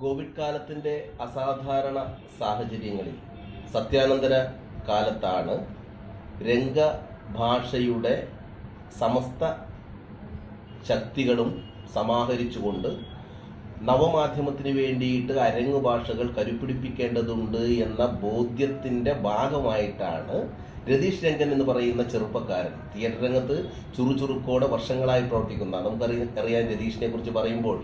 Covid കാലത്തിൻ്റെ അസാധാരണ സാഹചര്യങ്ങളിൽ സത്യാനന്തര കാലത്താണ് രംഗഭാഷയുടെ സമസ്ത ശക്തികളും സമാഹരിച്ചുകൊണ്ട് നവമാധ്യമത്തിന് വേണ്ടിയിട്ട് അരങ്ങ് ഭാഷകൾ കരുപ്പിടിപ്പിക്കേണ്ടതുണ്ട് എന്ന ബോധ്യത്തിൻ്റെ ഭാഗമായിട്ടാണ് രതീഷ് രംഗൻ എന്ന് പറയുന്ന ചെറുപ്പക്കാരൻ തിയേറ്റർ രംഗത്ത് ചുറുചുറുക്കോടെ വർഷങ്ങളായി പ്രവർത്തിക്കുന്ന നമുക്കറിയാം രതീഷിനെ കുറിച്ച് പറയുമ്പോൾ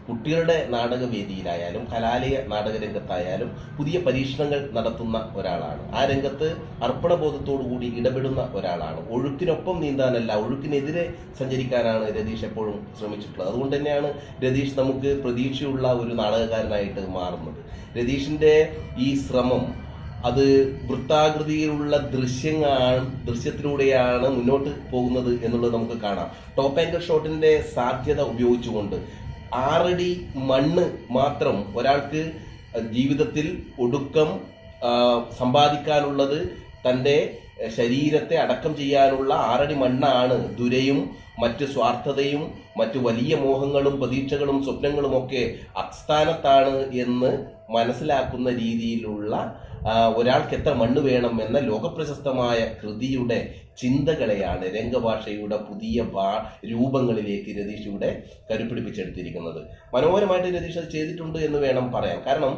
കുട്ടികളുടെ നാടകവേദിയിലായാലും കലാലയ നാടകരംഗത്തായാലും പുതിയ പരീക്ഷണങ്ങൾ നടത്തുന്ന ഒരാളാണ്. ആ രംഗത്ത് അർപ്പണബോധത്തോടുകൂടി ഇടപെടുന്ന ഒരാളാണ്. ഒഴുക്കിനൊപ്പം നീന്താനല്ല, ഒഴുക്കിനെതിരെ സഞ്ചരിക്കാനാണ് രതീഷ് എപ്പോഴും ശ്രമിച്ചിട്ടുള്ളത്. അതുകൊണ്ട് തന്നെയാണ് രതീഷ് നമുക്ക് പ്രതീക്ഷയുള്ള ഒരു നാടകക്കാരനായിട്ട് മാറുന്നത്. രതീഷിൻ്റെ ഈ ശ്രമം അത് വൃത്താകൃതിയിലുള്ള ദൃശ്യത്തിലൂടെയാണ് മുന്നോട്ട് പോകുന്നത് എന്നുള്ളത് നമുക്ക് കാണാം. ടോപ്പ് ആംഗിൾ ഷോട്ടിന്റെ സാധ്യത ഉപയോഗിച്ചുകൊണ്ട് 6 അടി മണ്ണ് മാത്രം ഒരാൾക്ക് ജീവിതത്തിൽ ഒടുക്കം സമ്പാദിക്കാനുള്ളത് തൻ്റെ ശരീരത്തെ അടക്കം ചെയ്യാനുള്ള 6 അടി മണ്ണാണ് ദുരയും മറ്റ് സ്വാർത്ഥതയും മറ്റു വലിയ മോഹങ്ങളും പ്രതീക്ഷകളും സ്വപ്നങ്ങളുമൊക്കെ അസ്ഥാനത്താണ് എന്ന് മനസ്സിലാക്കുന്ന രീതിയിലുള്ള ഒരാൾക്ക് എത്ര മണ്ണ് വേണം എന്ന ലോകപ്രശസ്തമായ കൃതിയുടെ ചിന്തകളെയാണ് രംഗഭാഷയുടെ പുതിയ രൂപങ്ങളിലേക്ക് രതീഷ് ഇവിടെ കരുപ്പിടിപ്പിച്ചെടുത്തിരിക്കുന്നത്. മനോഹരമായിട്ട് രതീഷ് അത് ചെയ്തിട്ടുണ്ട് എന്ന് വേണം പറയാൻ. കാരണം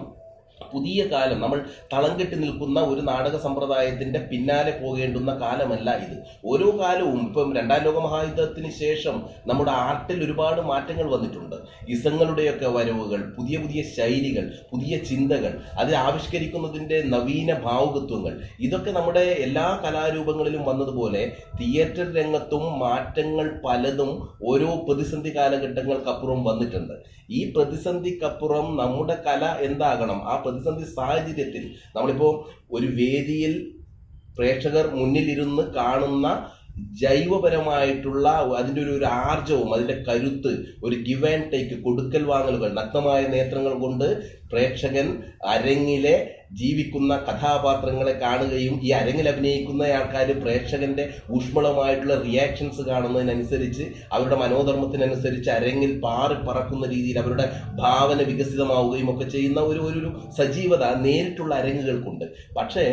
പുതിയ കാലം, നമ്മൾ തളം കെട്ടി നിൽക്കുന്ന ഒരു നാടക സമ്പ്രദായത്തിന്റെ പിന്നാലെ പോകേണ്ടുന്ന കാലമല്ല ഇത്. ഓരോ കാലവും ഇപ്പം 2ാം ലോക മഹായുദ്ധത്തിന് ശേഷം നമ്മുടെ ആർട്ടിൽ ഒരുപാട് മാറ്റങ്ങൾ വന്നിട്ടുണ്ട്. ഇസങ്ങളുടെയൊക്കെ വരവുകൾ, പുതിയ പുതിയ ശൈലികൾ, പുതിയ ചിന്തകൾ, അത് ആവിഷ്കരിക്കുന്നതിൻ്റെ നവീന ഭാവുകത്വങ്ങൾ, ഇതൊക്കെ നമ്മുടെ എല്ലാ കലാരൂപങ്ങളിലും വന്നതുപോലെ തിയേറ്റർ രംഗത്തും മാറ്റങ്ങൾ പലതും ഓരോ പ്രതിസന്ധി കാലഘട്ടങ്ങൾക്കപ്പുറം വന്നിട്ടുണ്ട്. ഈ പ്രതിസന്ധിക്കപ്പുറം നമ്മുടെ കല എന്താകണം? ആ പ്രതിസന്ധി സാഹചര്യത്തിൽ നമ്മളിപ്പോൾ ഒരു വേദിയിൽ പ്രേക്ഷകർ മുന്നിലിരുന്ന് കാണുന്ന ജൈവപരമായിട്ടുള്ള അതിൻ്റെ ഒരു ആർജവും അതിൻ്റെ കരുത്ത്, ഒരു ഗിവ് ആൻഡ് ടേക്ക്, കൊടുക്കൽ വാങ്ങലുകൾ, നഗ്നമായ നേത്രങ്ങൾ കൊണ്ട് പ്രേക്ഷകൻ അരങ്ങിലെ ജീവിക്കുന്ന കഥാപാത്രങ്ങളെ കാണുകയും ഈ അരങ്ങിൽ അഭിനയിക്കുന്ന ആൾക്കാർ പ്രേക്ഷകന്റെ ഊഷ്മളമായിട്ടുള്ള റിയാക്ഷൻസ് കാണുന്നതിനനുസരിച്ച് അവരുടെ മനോധർമ്മത്തിനനുസരിച്ച് അരങ്ങിൽ പറക്കുന്ന രീതിയിൽ അവരുടെ ഭാവന വികസിതമാവുകയും ഒക്കെ ചെയ്യുന്ന ഒരു സജീവത നേരിട്ടുള്ള അരങ്ങുകൾക്കുണ്ട്. പക്ഷേ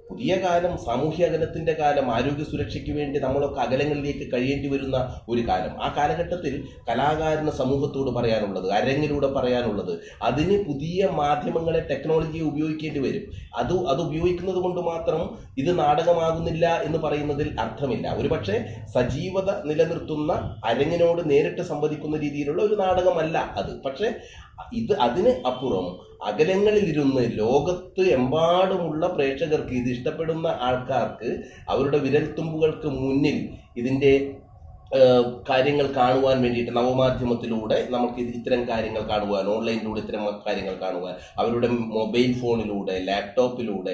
പുതിയ കാലം, സാമൂഹ്യ അകലത്തിന്റെ കാലം, ആരോഗ്യ സുരക്ഷയ്ക്ക് വേണ്ടി നമ്മളൊക്കെ അകലങ്ങളിലേക്ക് കഴിയേണ്ടി വരുന്ന ഒരു കാലം. ആ കാലഘട്ടത്തിൽ കലാകാരന് സമൂഹത്തോട് പറയാനുള്ളത്, അരങ്ങിലൂടെ പറയാനുള്ളത്, അതിന് പുതിയ മാധ്യമങ്ങളെ, ടെക്നോളജിയെ ഉപയോഗിക്കേണ്ടി വരും. അത് ഉപയോഗിക്കുന്നത് കൊണ്ട് മാത്രം ഇത് നാടകമാകുന്നില്ല എന്ന് പറയുന്നതിൽ അർത്ഥമില്ല. ഒരുപക്ഷെ സജീവത നിലനിർത്തുന്ന അരങ്ങിനോട് നേരിട്ട് സംവദിക്കുന്ന രീതിയിലുള്ള ഒരു നാടകമല്ല അത്. പക്ഷെ അതിന് അപ്പുറം അകലങ്ങളിലിരുന്ന് ലോകത്ത് എമ്പാടുമുള്ള പ്രേക്ഷകർക്ക്, ഇത് ഇഷ്ടപ്പെടുന്ന ആൾക്കാർക്ക് അവരുടെ വിരൽത്തുമ്പുകൾക്ക് മുന്നിൽ ഇതിൻ്റെ കാര്യങ്ങൾ കാണുവാൻ വേണ്ടിയിട്ട് നവമാധ്യമത്തിലൂടെ നമുക്ക് ഇത്തരം കാര്യങ്ങൾ കാണുവാൻ, ഓൺലൈനിലൂടെ ഇത്തരം കാര്യങ്ങൾ കാണുവാൻ, അവരുടെ മൊബൈൽ ഫോണിലൂടെ, ലാപ്ടോപ്പിലൂടെ,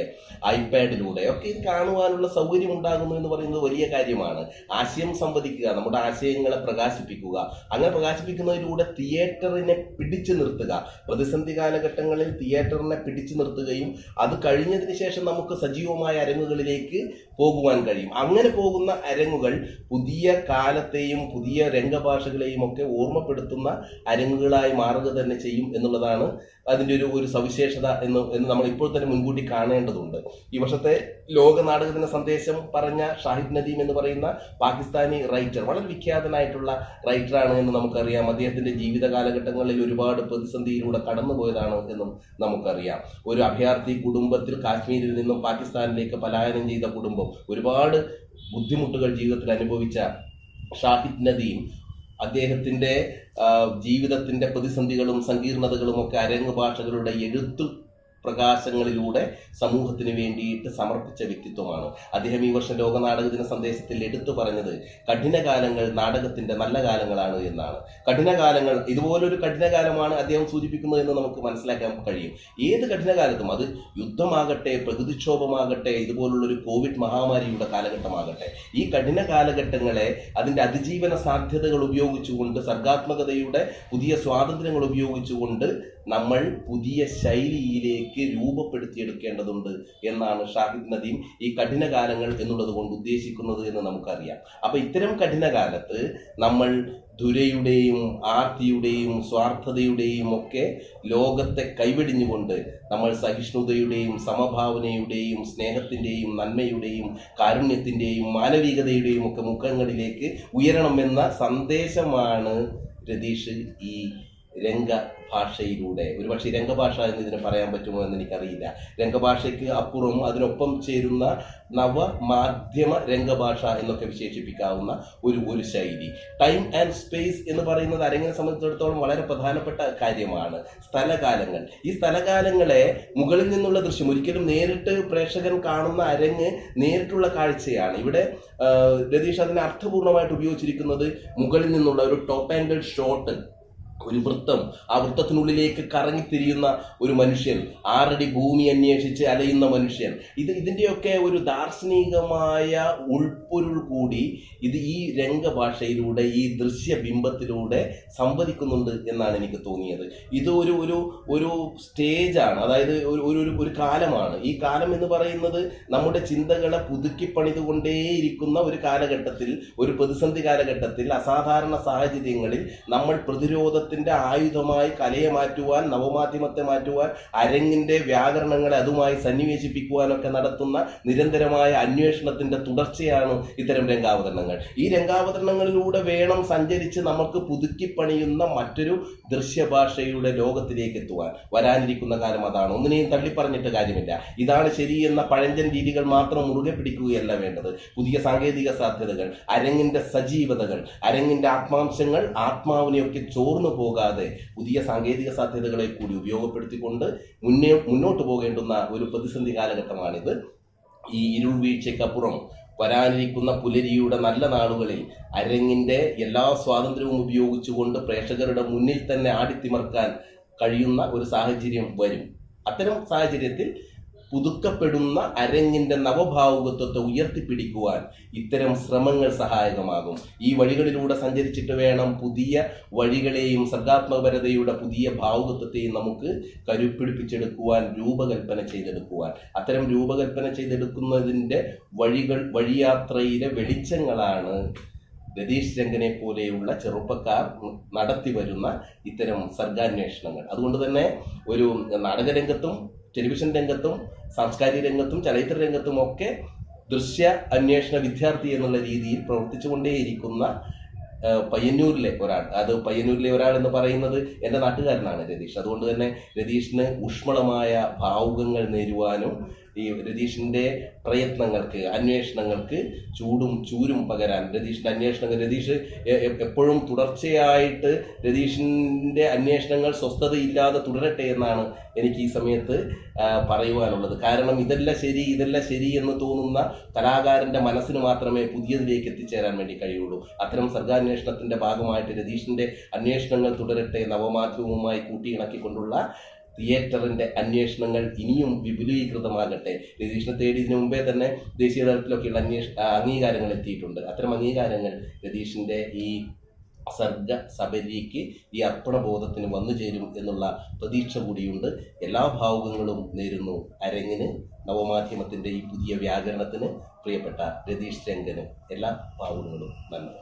ഐപാഡിലൂടെ ഒക്കെ ഇത് കാണുവാനുള്ള സൗകര്യം ഉണ്ടാകുന്നു എന്ന് പറയുന്നത് വലിയ കാര്യമാണ്. ആശയം സംവദിക്കുക, നമ്മുടെ ആശയങ്ങളെ പ്രകാശിപ്പിക്കുക, അങ്ങനെ പ്രകാശിപ്പിക്കുന്നതിലൂടെ തിയേറ്ററിനെ പിടിച്ചു നിർത്തുക, പ്രതിസന്ധി കാലഘട്ടങ്ങളിൽ തിയേറ്ററിനെ പിടിച്ചു നിർത്തുകയും അത് കഴിഞ്ഞതിന് ശേഷം നമുക്ക് സജീവമായ അരങ്ങുകളിലേക്ക് പോകുവാൻ കഴിയും. അങ്ങനെ പോകുന്ന അരങ്ങുകൾ പുതിയ കാലത്തെയും പുതിയ രംഗഭാഷകളെയും ഒക്കെ ഓർമ്മപ്പെടുത്തുന്ന അരങ്ങുകളായി മാറുക തന്നെ ചെയ്യും എന്നുള്ളതാണ് അതിൻ്റെ ഒരു സവിശേഷത എന്ന് നമ്മൾ ഇപ്പോൾ തന്നെ മുൻകൂട്ടി കാണേണ്ടതുണ്ട്. ഈ വർഷത്തെ ലോക നാടകദിന സന്ദേശം പറഞ്ഞ ഷാഹിദ് നദീം എന്ന് പറയുന്ന പാകിസ്ഥാനി റൈറ്റർ, വളരെ വിഖ്യാതനായിട്ടുള്ള റൈറ്ററാണ് എന്ന് നമുക്കറിയാം. അദ്ദേഹത്തിന്റെ ജീവിത കാലഘട്ടങ്ങളിൽ ഒരുപാട് പ്രതിസന്ധിയിലൂടെ കടന്നുപോയതാണ് എന്നും നമുക്കറിയാം. ഒരു അഭയാർത്ഥി കുടുംബത്തിൽ കാശ്മീരിൽ നിന്നും പാകിസ്ഥാനിലേക്ക് പലായനം ചെയ്ത കുടുംബം, ഒരുപാട് ബുദ്ധിമുട്ടുകൾ ജീവിതത്തിൽ അനുഭവിച്ച ഷാഹിദ് നദീം അദ്ദേഹത്തിൻ്റെ ജീവിതത്തിൻ്റെ പ്രതിസന്ധികളും സങ്കീർണതകളും ഒക്കെ അരങ്ങ് ഭാഷകളുടെ എഴുത്തു പ്രകാശങ്ങളിലൂടെ സമൂഹത്തിന് വേണ്ടിയിട്ട് സമർപ്പിച്ച വ്യക്തിത്വമാണ് അദ്ദേഹം. ഈ വർഷം ലോക നാടകദിന സന്ദേശത്തിൽ എടുത്തു പറഞ്ഞത് കഠിനകാലങ്ങൾ നാടകത്തിന്റെ നല്ല കാലങ്ങളാണ് എന്നാണ്. കഠിനകാലങ്ങൾ, ഇതുപോലൊരു കഠിനകാലമാണ് അദ്ദേഹം സൂചിപ്പിക്കുന്നത് എന്ന് നമുക്ക് മനസ്സിലാക്കാൻ കഴിയും. ഏത് കഠിനകാലത്തും, അത് യുദ്ധമാകട്ടെ, പ്രകൃതിക്ഷോഭമാകട്ടെ, ഇതുപോലുള്ളൊരു കോവിഡ് മഹാമാരിയുടെ കാലഘട്ടമാകട്ടെ, ഈ കഠിന കാലഘട്ടങ്ങളെ അതിൻ്റെ അതിജീവന സാധ്യതകൾ ഉപയോഗിച്ചുകൊണ്ട്, സർഗാത്മകതയുടെ പുതിയ സ്വാതന്ത്ര്യങ്ങൾ ഉപയോഗിച്ചുകൊണ്ട് നമ്മൾ പുതിയ ശൈലിയിലേക്ക് രൂപപ്പെടുത്തിയെടുക്കേണ്ടതുണ്ട് എന്നാണ് ഷാഹിദ് നദീം ഈ കഠിനകാലങ്ങൾ എന്നുള്ളത് കൊണ്ട് ഉദ്ദേശിക്കുന്നത് എന്ന് നമുക്കറിയാം. അപ്പൊ ഇത്തരം കഠിനകാലത്ത് നമ്മൾ ദുരയുടെയും ആർത്തിയുടെയും സ്വാർത്ഥതയുടെയും ഒക്കെ ലോകത്തെ കൈവെടിഞ്ഞുകൊണ്ട് നമ്മൾ സഹിഷ്ണുതയുടെയും സമഭാവനയുടെയും സ്നേഹത്തിൻ്റെയും നന്മയുടെയും കാരുണ്യത്തിൻ്റെയും മാനവികതയുടെയും ഒക്കെ മുഖങ്ങളിലേക്ക് ഉയരണമെന്ന സന്ദേശമാണ് രതീഷ് ഈ രംഗഭാഷയിലൂടെ, ഒരുപക്ഷെ രംഗഭാഷ എന്ന് ഇതിനെ പറയാൻ പറ്റുമോ എന്ന് എനിക്കറിയില്ല, രംഗഭാഷയ്ക്ക് അപ്പുറം അതിനൊപ്പം ചേരുന്ന നവമാധ്യമ രംഗഭാഷ എന്നൊക്കെ വിശേഷിപ്പിക്കാവുന്ന ഒരു ശൈലി. ടൈം ആൻഡ് സ്പേസ് എന്ന് പറയുന്നത് അരങ്ങിനെ സംബന്ധിച്ചിടത്തോളം വളരെ പ്രധാനപ്പെട്ട കാര്യമാണ്. സ്ഥലകാലങ്ങൾ, ഈ സ്ഥലകാലങ്ങളെ മുകളിൽ നിന്നുള്ള ദൃശ്യം, ഒരിക്കലും നേരിട്ട് പ്രേക്ഷകൻ കാണുന്ന അരങ്ങ് നേരിട്ടുള്ള കാഴ്ചയാണ്. ഇവിടെ രതീഷ് അതിനെ അർത്ഥപൂർണമായിട്ട് ഉപയോഗിച്ചിരിക്കുന്നത് മുകളിൽ നിന്നുള്ള ഒരു ടോപ്പ് ആംഗിൾ ഷോട്ട്, ഒരു വൃത്തം, ആ വൃത്തത്തിനുള്ളിലേക്ക് കറങ്ങിത്തിരിയുന്ന ഒരു മനുഷ്യൻ, 6 അടി ഭൂമി അന്വേഷിച്ച് അലയുന്ന മനുഷ്യൻ, ഇതിൻ്റെയൊക്കെ ഒരു ദാർശനികമായ ഉൾപ്പൊരുൾ കൂടി ഈ രംഗഭാഷയിലൂടെ, ഈ ദൃശ്യബിംബത്തിലൂടെ സംവദിക്കുന്നുണ്ട് എന്നാണ് എനിക്ക് തോന്നിയത്. ഇത് ഒരു സ്റ്റേജാണ്, അതായത് ഒരു കാലമാണ്. ഈ കാലം എന്ന് പറയുന്നത് നമ്മുടെ ചിന്തകളെ പുതുക്കി പണിതുകൊണ്ടേയിരിക്കുന്ന ഒരു കാലഘട്ടത്തിൽ, ഒരു പ്രതിസന്ധി കാലഘട്ടത്തിൽ, അസാധാരണ സാഹചര്യങ്ങളിൽ നമ്മൾ പ്രതിരോധ ആയുധമായി കലയെ മാറ്റുവാൻ, നവമാധ്യമത്തെ മാറ്റുവാൻ, അരങ്ങിന്റെ വ്യാകരണങ്ങളെ അതുമായി സന്നിവേശിപ്പിക്കുവാനൊക്കെ നടത്തുന്ന നിരന്തരമായ അന്വേഷണത്തിന്റെ തുടർച്ചയാണ് ഇത്തരം രംഗാവതരണങ്ങൾ. ഈ രംഗാവതരണങ്ങളിലൂടെ വേണം സഞ്ചരിച്ച് നമുക്ക് പുതുക്കിപ്പണിയുന്ന മറ്റൊരു ദൃശ്യഭാഷയുടെ ലോകത്തിലേക്ക് എത്തുവാൻ. വരാനിരിക്കുന്ന കാലം അതാണ്. ഒന്നിനെയും തള്ളിപ്പറഞ്ഞിട്ട് കാര്യമില്ല. ഇതാണ് ശരി എന്ന പഴഞ്ചൻ രീതികൾ മാത്രം മുറുകെ പിടിക്കുകയല്ല വേണ്ടത്. പുതിയ സാങ്കേതിക സാധ്യതകൾ, അരങ്ങിന്റെ സജീവതകൾ, അരങ്ങിന്റെ ആത്മാംശങ്ങൾ, ആത്മാവിനെയൊക്കെ ചോർന്നു പോകാതെ പുതിയ സാങ്കേതിക സാധ്യതകളെ കൂടി ഉപയോഗപ്പെടുത്തിക്കൊണ്ട് മുന്നോട്ട് പോകേണ്ടുന്ന ഒരു പ്രതിസന്ധി കാലഘട്ടമാണിത്. ഈ ഇരുൾ വീഴ്ചയ്ക്കപ്പുറം വരാനിരിക്കുന്ന പുലരിയുടെ നല്ല നാളുകളിൽ അരങ്ങിന്റെ എല്ലാ സ്വാതന്ത്ര്യവും ഉപയോഗിച്ചുകൊണ്ട് പ്രേക്ഷകരുടെ മുന്നിൽ തന്നെ ആടിത്തിമർക്കാൻ കഴിയുന്ന ഒരു സാഹചര്യം വരും. അത്തരം സാഹചര്യത്തിൽ പുതുക്കപ്പെടുന്ന അരങ്ങിന്റെ നവഭാവുകത്വത്തെ ഉയർത്തിപ്പിടിക്കുവാൻ ഇത്തരം ശ്രമങ്ങൾ സഹായകമാകും. ഈ വഴികളിലൂടെ സഞ്ചരിച്ചിട്ട് വേണം പുതിയ വഴികളെയും സർഗാത്മകപരതയുടെ പുതിയ ഭാവുകത്വത്തെയും നമുക്ക് കരുപ്പിടിപ്പിച്ചെടുക്കുവാൻ, രൂപകൽപ്പന ചെയ്തെടുക്കുവാൻ. അത്തരം രൂപകൽപ്പന ചെയ്തെടുക്കുന്നതിൻ്റെ വഴിയാത്രയിലെ വെളിച്ചങ്ങളാണ് രതീഷ് രംഗനെ പോലെയുള്ള ചെറുപ്പക്കാർ നടത്തി വരുന്ന ഇത്തരം സർഗാന്വേഷണങ്ങൾ. അതുകൊണ്ട് തന്നെ ഒരു നാടകരംഗത്തും ടെലിവിഷൻ രംഗത്തും സാംസ്കാരിക രംഗത്തും ചലച്ചിത്ര രംഗത്തും ഒക്കെ ദൃശ്യ അന്വേഷണ വിദ്യാർത്ഥി എന്നുള്ള രീതിയിൽ പ്രവർത്തിച്ചുകൊണ്ടേയിരിക്കുന്ന പയ്യന്നൂരിലെ ഒരാൾ, അത് പയ്യന്നൂരിലെ ഒരാൾ എന്ന് പറയുന്നത് എൻ്റെ നാട്ടുകാരനാണ് രതീഷ്. അതുകൊണ്ട് തന്നെ രതീഷിന് ഊഷ്മളമായ ഭാവുകങ്ങൾ നേരുവാനും ഈ രതീഷിൻ്റെ പ്രയത്നങ്ങൾക്ക്, അന്വേഷണങ്ങൾക്ക് ചൂടും ചൂരും പകരാൻ രതീഷിൻ്റെ അന്വേഷണങ്ങൾ, രതീഷ് എപ്പോഴും തുടർച്ചയായിട്ട് രതീഷിൻ്റെ അന്വേഷണങ്ങൾ സ്വസ്ഥതയില്ലാതെ തുടരട്ടെ എന്നാണ് എനിക്ക് ഈ സമയത്ത് പറയുവാനുള്ളത്. കാരണം ഇതല്ല ശരി എന്ന് തോന്നുന്ന കലാകാരൻ്റെ മനസ്സിന് മാത്രമേ പുതിയതിലേക്ക് എത്തിച്ചേരാൻ വേണ്ടി കഴിയുള്ളൂ. അത്തരം സർഗാന്വേഷണത്തിൻ്റെ ഭാഗമായിട്ട് രതീഷിൻ്റെ അന്വേഷണങ്ങൾ തുടരട്ടെ. നവമാധ്യമവുമായി കൂട്ടിയിണക്കിക്കൊണ്ടുള്ള തിയേറ്ററിൻ്റെ അന്വേഷണങ്ങൾ ഇനിയും വിപുലീകൃതമാകട്ടെ. രതീഷിനെ തേടി ഇതിനു മുമ്പേ തന്നെ ദേശീയ തലത്തിലൊക്കെയുള്ള അംഗീകാരങ്ങൾ എത്തിയിട്ടുണ്ട്. അത്തരം അംഗീകാരങ്ങൾ രതീഷിൻ്റെ ഈ സർഗ സബരിക്ക്, ഈ അർപ്പണബോധത്തിന് വന്നു ചേരും എന്നുള്ള പ്രതീക്ഷ കൂടിയുണ്ട്. എല്ലാ ഭാവുകങ്ങളും നേരുന്നു അരങ്ങിന്, നവമാധ്യമത്തിൻ്റെ ഈ പുതിയ വ്യാകരണത്തിന്, പ്രിയപ്പെട്ട രതീഷ് രംഗന് എല്ലാ ഭാവുകങ്ങളും നന്ദി.